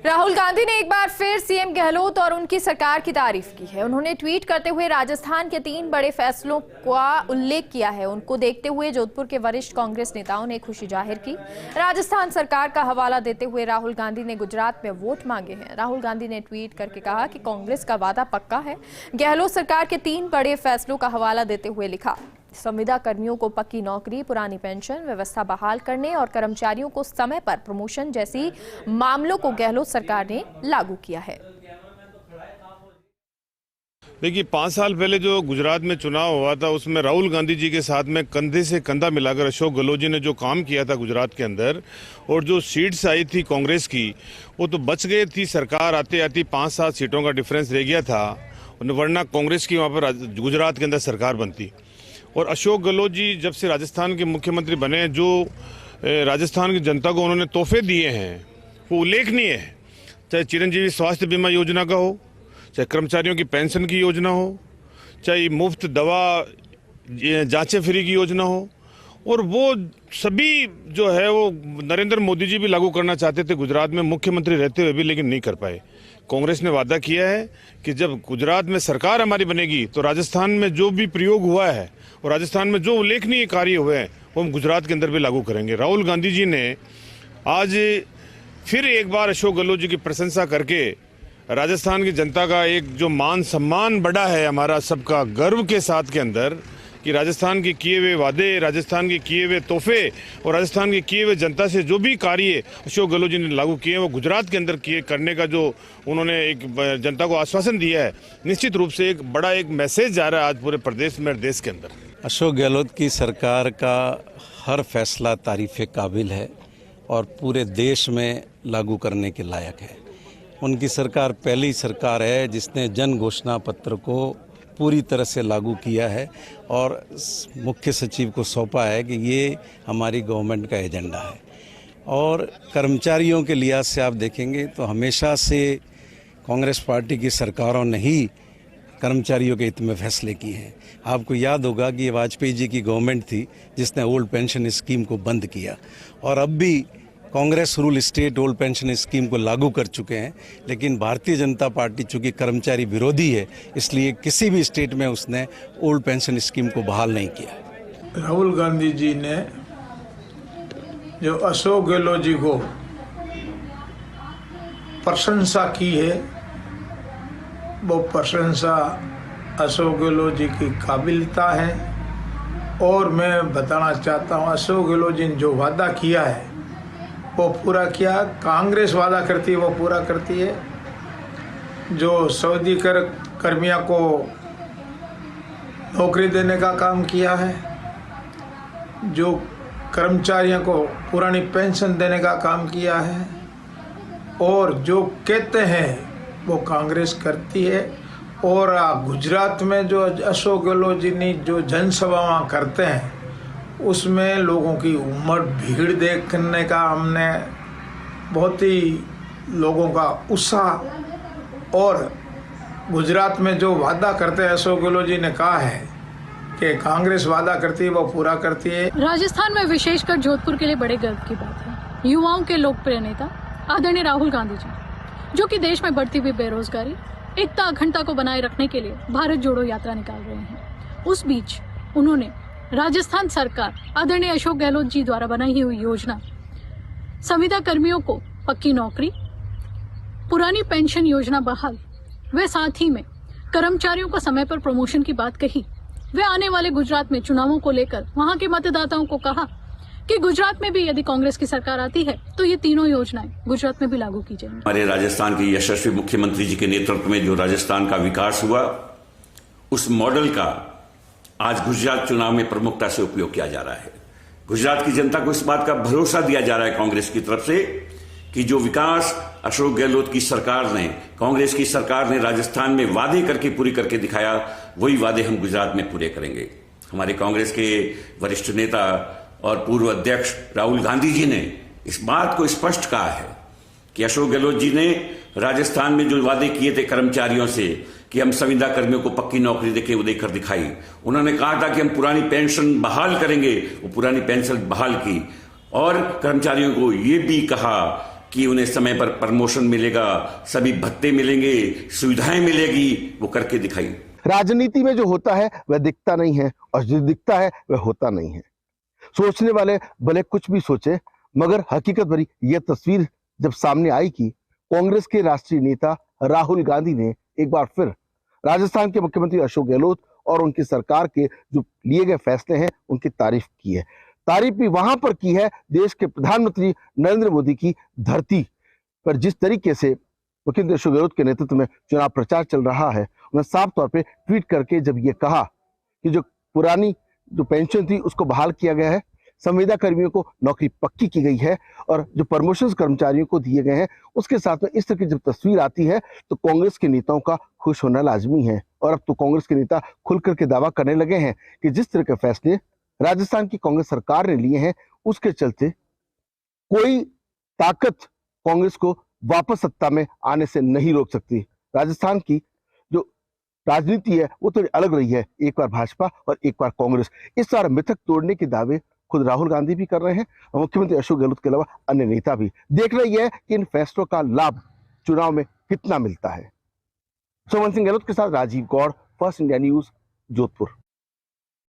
राहुल गांधी ने एक बार फिर सीएम गहलोत और उनकी सरकार की तारीफ की है। उन्होंने ट्वीट करते हुए राजस्थान के 3 बड़े फैसलों का उल्लेख किया है। उनको देखते हुए जोधपुर के वरिष्ठ कांग्रेस नेताओं ने खुशी जाहिर की। राजस्थान सरकार का हवाला देते हुए राहुल गांधी ने गुजरात में वोट मांगे हैं। राहुल गांधी ने ट्वीट करके कहा कि कांग्रेस का वादा पक्का है। गहलोत सरकार के 3 बड़े फैसलों का हवाला देते हुए लिखा, संविदा कर्मियों को पक्की नौकरी, पुरानी पेंशन व्यवस्था बहाल करने और कर्मचारियों को समय पर प्रमोशन जैसी मामलों को गहलोत सरकार ने लागू किया है। देखिए, 5 साल पहले जो गुजरात में चुनाव हुआ था उसमें राहुल गांधी जी के साथ में कंधे से कंधा मिलाकर अशोक गहलोत जी ने जो काम किया था गुजरात के अंदर, और जो सीट्स आई थी कांग्रेस की वो तो बच गई थी। सरकार आते आती 5-7 सीटों का डिफरेंस रह गया था, वरना कांग्रेस की वहाँ पर गुजरात के अंदर सरकार बनती। और अशोक गहलोत जी जब से राजस्थान के मुख्यमंत्री बने, जो राजस्थान की जनता को उन्होंने तोहफे दिए हैं वो उल्लेखनीय है। चाहे चिरंजीवी स्वास्थ्य बीमा योजना का हो, चाहे कर्मचारियों की पेंशन की योजना हो, चाहे मुफ्त दवा जांचें फ्री की योजना हो, और वो सभी जो है वो नरेंद्र मोदी जी भी लागू करना चाहते थे गुजरात में मुख्यमंत्री रहते हुए भी, लेकिन नहीं कर पाए। कांग्रेस ने वादा किया है कि जब गुजरात में सरकार हमारी बनेगी तो राजस्थान में जो भी प्रयोग हुआ है और राजस्थान में जो उल्लेखनीय कार्य हुए हैं वो हम गुजरात के अंदर भी लागू करेंगे। राहुल गांधी जी ने आज फिर एक बार अशोक गहलोत जी की प्रशंसा करके राजस्थान की जनता का एक जो मान सम्मान बढ़ा है, हमारा सबका गर्व के साथ के अंदर, कि राजस्थान के किए हुए वादे, राजस्थान के किए हुए तोहफे और राजस्थान के किए हुए जनता से जो भी कार्य अशोक गहलोत जी ने लागू किए वो गुजरात के अंदर किए करने का जो उन्होंने एक जनता को आश्वासन दिया है, निश्चित रूप से एक बड़ा एक मैसेज जा रहा है आज पूरे प्रदेश में, देश के अंदर। अशोक गहलोत की सरकार का हर फैसला तारीफ़ काबिल है और पूरे देश में लागू करने के लायक है। उनकी सरकार पहली सरकार है जिसने जन घोषणा पत्र को पूरी तरह से लागू किया है और मुख्य सचिव को सौंपा है कि ये हमारी गवर्नमेंट का एजेंडा है। और कर्मचारियों के लिहाज से आप देखेंगे तो हमेशा से कांग्रेस पार्टी की सरकारों ने ही कर्मचारियों के हित में फैसले किए हैं। आपको याद होगा कि ये वाजपेयी जी की गवर्नमेंट थी जिसने ओल्ड पेंशन स्कीम को बंद किया, और अब भी Congress rule state old pension scheme को लागू कर चुके हैं। लेकिन भारतीय जनता पार्टी चूँकि कर्मचारी विरोधी है, इसलिए किसी भी स्टेट में उसने ओल्ड पेंशन स्कीम को बहाल नहीं किया। राहुल गांधी जी ने जो अशोक गहलोत जी को प्रशंसा की है, वो प्रशंसा अशोक गहलोत जी की काबिलता है। और मैं बताना चाहता हूँ, अशोक गहलोत जी ने जो वादा किया है वो पूरा किया। कांग्रेस वादा करती है वो पूरा करती है। जो सऊदी कर्मियों को नौकरी देने का काम किया है, जो कर्मचारियों को पुरानी पेंशन देने का काम किया है, और जो कहते हैं वो कांग्रेस करती है। और गुजरात में जो अशोक गहलोत जी ने जो जनसभाएं करते हैं उसमें लोगों की उमड़ भीड़ देखने का हमने बहुत ही लोगों का उत्साह, और गुजरात में जो वादा करते हैं अशोक गहलोत जी ने कहा है कि कांग्रेस वादा करती है वो पूरा करती है। राजस्थान में विशेषकर जोधपुर के लिए बड़े गर्व की बात है। युवाओं के लोकप्रिय नेता आदरणीय राहुल गांधी जी, जो कि देश में बढ़ती हुई बेरोजगारी, एकता अखंडता को बनाए रखने के लिए भारत जोड़ो यात्रा निकाल रहे हैं। उस बीच उन्होंने राजस्थान सरकार आदरणीय अशोक गहलोत जी द्वारा बनाई हुई योजना संविदा कर्मियों को पक्की नौकरी, पुरानी पेंशन योजना बहाल, व साथ ही में कर्मचारियों को समय पर प्रमोशन की बात कही। वे आने वाले गुजरात में चुनावों को लेकर वहां के मतदाताओं को कहा कि गुजरात में भी यदि कांग्रेस की सरकार आती है तो ये तीनों योजनाएं गुजरात में भी लागू की जाएंगी। हमारे राजस्थान के यशस्वी मुख्यमंत्री जी के नेतृत्व में जो राजस्थान का विकास हुआ, उस मॉडल का आज गुजरात चुनाव में प्रमुखता से उपयोग किया जा रहा है। गुजरात की जनता को इस बात का भरोसा दिया जा रहा है कांग्रेस की तरफ से कि जो विकास अशोक गहलोत की सरकार ने, कांग्रेस की सरकार ने राजस्थान में वादे करके पूरी करके दिखाया, वही वादे हम गुजरात में पूरे करेंगे। हमारे कांग्रेस के वरिष्ठ नेता और पूर्व अध्यक्ष राहुल गांधी जी ने इस बात को स्पष्ट कहा है कि अशोक गहलोत जी ने राजस्थान में जो वादे किए थे कर्मचारियों से कि हम संविदा कर्मियों को पक्की नौकरी देके वो देकर दिखाई। उन्होंने कहा था कि हम पुरानी पेंशन बहाल करेंगे, वो पुरानी पेंशन बहाल की। और कर्मचारियों को ये भी कहा कि उन्हें समय पर प्रमोशन मिलेगा, सभी भत्ते मिलेंगे, सुविधाएं मिलेगी, वो करके दिखाई। राजनीति में जो होता है वह दिखता नहीं है और जो दिखता है वह होता नहीं है। सोचने वाले भले कुछ भी सोचे, मगर हकीकत भरी यह तस्वीर जब सामने आई कि कांग्रेस के राष्ट्रीय नेता राहुल गांधी ने एक बार फिर राजस्थान के मुख्यमंत्री अशोक गहलोत और उनकी सरकार के जो लिए गए फैसले हैं उनकी तारीफ की है। तारीफ भी वहां पर की है देश के प्रधानमंत्री नरेंद्र मोदी की धरती पर। जिस तरीके से मुख्यमंत्री अशोक गहलोत के नेतृत्व में चुनाव प्रचार चल रहा है, उन्होंने साफ तौर पे ट्वीट करके जब ये कहा कि जो पुरानी जो पेंशन थी उसको बहाल किया गया है, संविदा कर्मियों को नौकरी पक्की की गई है और जो प्रमोशंस कर्मचारियों को दिए गए हैं, उसके साथ में इस तरह की जब तस्वीर आती है तो कांग्रेस के नेताओं का खुश होना लाजमी है। और अब तो कांग्रेस के नेता खुलकर के दावा करने लगे हैं कि जिस तरह के फैसले राजस्थान की कांग्रेस सरकार ने लिए हैं, उसके चलते कोई ताकत कांग्रेस को वापस सत्ता में आने से नहीं रोक सकती। राजस्थान की जो राजनीति है वो थोड़ी अलग रही है, एक बार भाजपा और एक बार कांग्रेस। इस बार मिथक तोड़ने के दावे खुद राहुल गांधी भी कर रहे हैं और मुख्यमंत्री अशोक गहलोत के अलावा अन्य नेता भी। देख रही है कि इन फैसलों का लाभ चुनाव में कितना मिलता है। सोमन सिंह गहलोत के साथ Rajiv Gaur, first India news, Jodhpur.